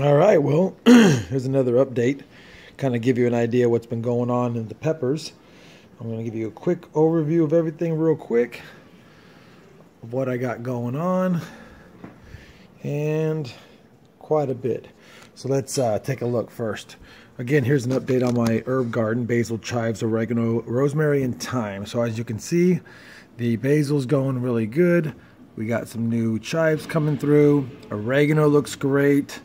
All right, well, here's another update. Kind of give you an idea what's been going on in the peppers. I'm going to give you a quick overview of everything real quick, of what I got going on, and quite a bit. So let's take a look first. Again, here's an update on my herb garden: basil, chives, oregano, rosemary, and thyme. So as you can see, the basil's going really good. We got some new chives coming through. Oregano looks great.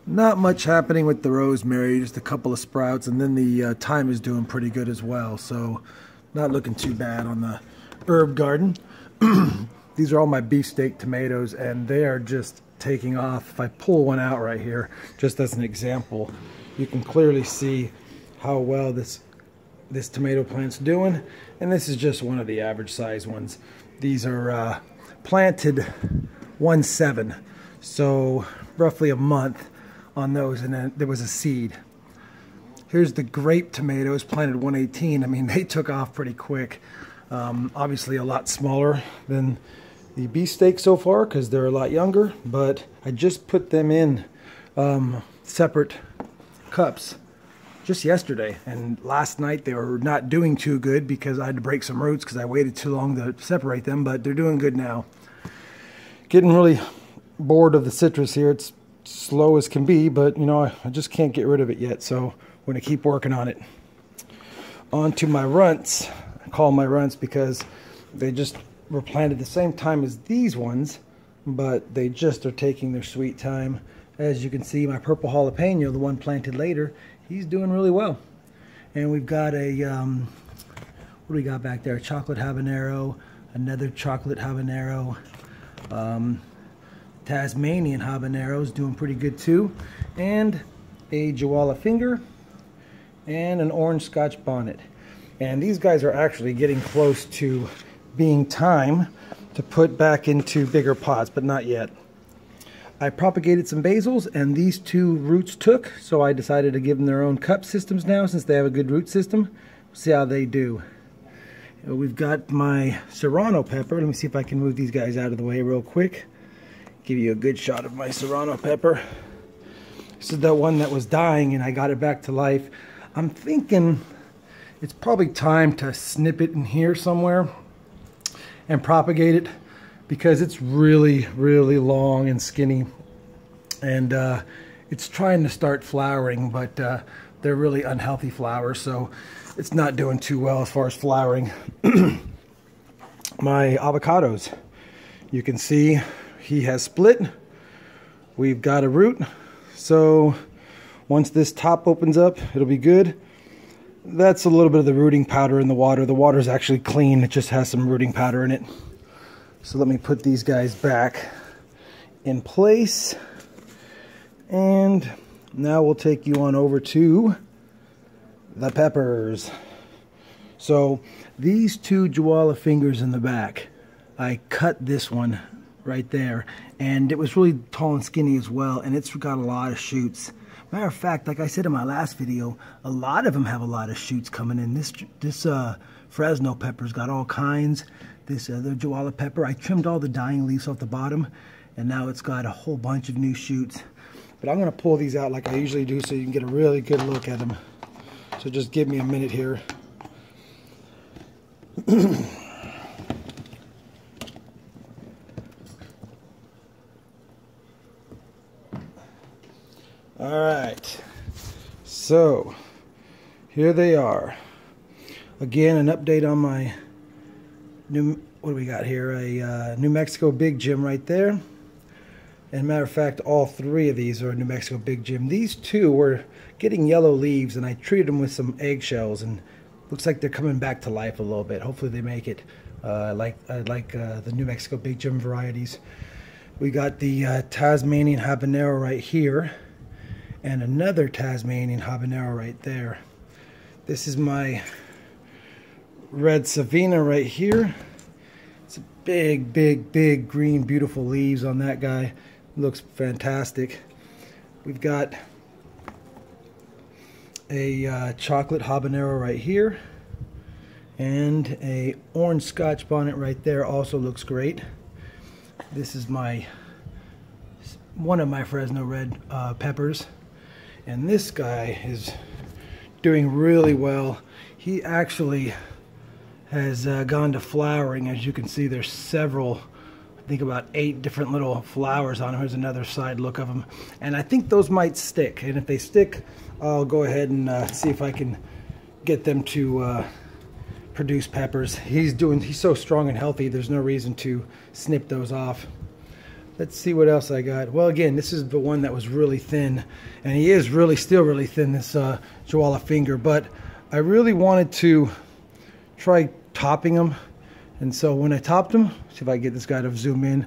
Not much happening with the rosemary, just a couple of sprouts, and then the thyme is doing pretty good as well. So not looking too bad on the herb garden. These are all my beefsteak tomatoes, and they are just taking off. If I pull one out right here, just as an example, you can clearly see how well this tomato plant's doing. And this is just one of the average size ones. These are planted 1/7, so roughly a month on those, and then there was a seed. Here's the grape tomatoes, planted 1/18. I mean, they took off pretty quick. Obviously a lot smaller than the beefsteak so far because they're a lot younger, but I just put them in separate cups just yesterday, and last night they were not doing too good because I had to break some roots because I waited too long to separate them, but they're doing good now. Getting really bored of the citrus here. It's slow as can be, but you know, I just can't get rid of it yet, so we're gonna keep working on it. On to my runts. I call them my runts because they just were planted the same time as these ones, but they just are taking their sweet time. As you can see, my purple jalapeno, the one planted later, he's doing really well. And we've got a what do we got back there? A chocolate habanero, another chocolate habanero, Tasmanian Habanero's doing pretty good too, and a Jawala finger, and an orange Scotch bonnet. And these guys are actually getting close to being time to put back into bigger pots, but not yet. I propagated some basils, and these two roots took, so I decided to give them their own cup systems now since they have a good root system. See how they do. We've got my Serrano pepper. Let me see if I can move these guys out of the way real quick. Give you a good shot of my Serrano pepper. This is the one that was dying, and I got it back to life. I'm thinking it's probably time to snip it in here somewhere and propagate it because it's really, really long and skinny, and it's trying to start flowering, but they're really unhealthy flowers, so it's not doing too well as far as flowering. My avocados, you can see he has split. We've got a root, so once this top opens up, it'll be good. That's a little bit of the rooting powder in the water. The water is actually clean, it just has some rooting powder in it. So let me put these guys back in place, and now we'll take you on over to the peppers. So these two Jawala fingers in the back, I cut this one right there, and it was really tall and skinny as well, and it's got a lot of shoots. Matter of fact, like I said in my last video, a lot of them have a lot of shoots coming in. This Fresno pepper's got all kinds. This other Jawala pepper, I trimmed all the dying leaves off the bottom, and now it's got a whole bunch of new shoots. But I'm gonna pull these out like I usually do so you can get a really good look at them. So just give me a minute here. All right, so here they are. Again, an update on my new, what do we got here? A New Mexico Big Jim right there. And matter of fact, all three of these are New Mexico Big Jim. These two were getting yellow leaves, and I treated them with some eggshells, and looks like they're coming back to life a little bit. Hopefully they make it. I like the New Mexico Big Jim varieties. We got the Tasmanian Habanero right here, and another Tasmanian Habanero right there. This is my red Savina right here. It's a big, big, big green, beautiful leaves on that guy. Looks fantastic. We've got a chocolate habanero right here, and a orange Scotch bonnet right there. Also looks great. This is my one of my Fresno red peppers, and this guy is doing really well. He actually has gone to flowering. As you can see, there's several, I think about 8 different little flowers on him. Here's another side look of them, and I think those might stick, and if they stick, I'll go ahead and see if I can get them to produce peppers. He's so strong and healthy, there's no reason to snip those off. Let's see what else I got. Well, again, this is the one that was really thin, and he is still really thin, this Joala finger, but I really wanted to try topping him. And so when I topped him, see if I can get this guy to zoom in.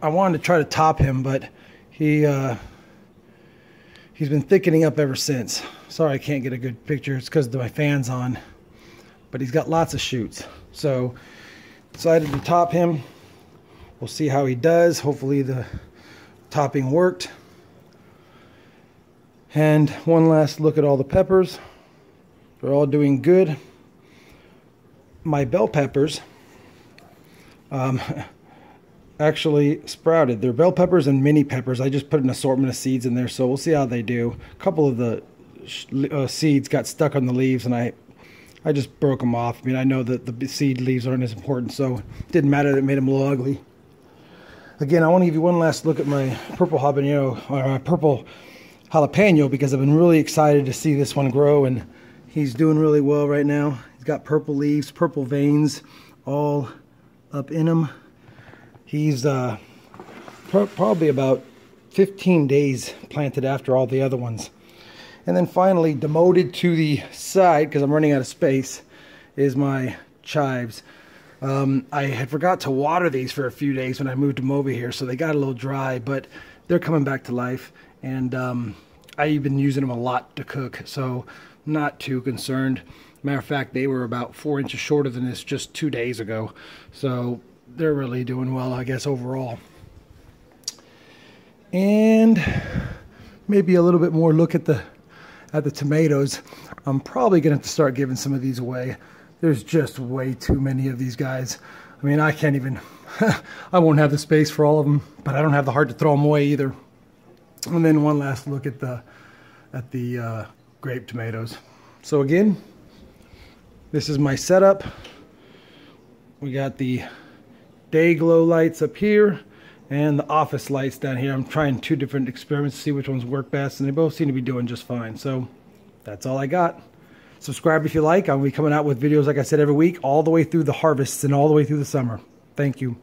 I wanted to try to top him, but he's been thickening up ever since. Sorry I can't get a good picture. It's because my fan's on. But he's got lots of shoots. So decided to top him. We'll see how he does. Hopefully the topping worked. And one last look at all the peppers. They're all doing good. My bell peppers actually sprouted. They're bell peppers and mini peppers. I just put an assortment of seeds in there, so we'll see how they do. A couple of the seeds got stuck on the leaves, and I just broke them off. I mean, I know that the seed leaves aren't as important, so it didn't matter that it made them a little ugly. Again, I want to give you one last look at my purple habanero, or my purple jalapeno, because I've been really excited to see this one grow, and he's doing really well right now. He's got purple leaves, purple veins all up in him. He's probably about 15 days planted after all the other ones. And then finally, demoted to the side, because I'm running out of space, is my chives. I had forgot to water these for a few days when I moved them over here, so they got a little dry, but they're coming back to life. And I've been using them a lot to cook, so not too concerned. Matter of fact, they were about 4 inches shorter than this just 2 days ago. So they're really doing well, I guess, overall. And maybe a little bit more look at the tomatoes. I'm probably going to have to start giving some of these away. There's just way too many of these guys. I mean, I can't even, I won't have the space for all of them, but I don't have the heart to throw them away either. And then one last look at the grape tomatoes. So again, this is my setup. We got the day glow lights up here and the office lights down here. I'm trying 2 different experiments to see which ones work best, and they both seem to be doing just fine. So that's all I got. Subscribe if you like. I'll be coming out with videos, like I said, every week, all the way through the harvests and all the way through the summer. Thank you.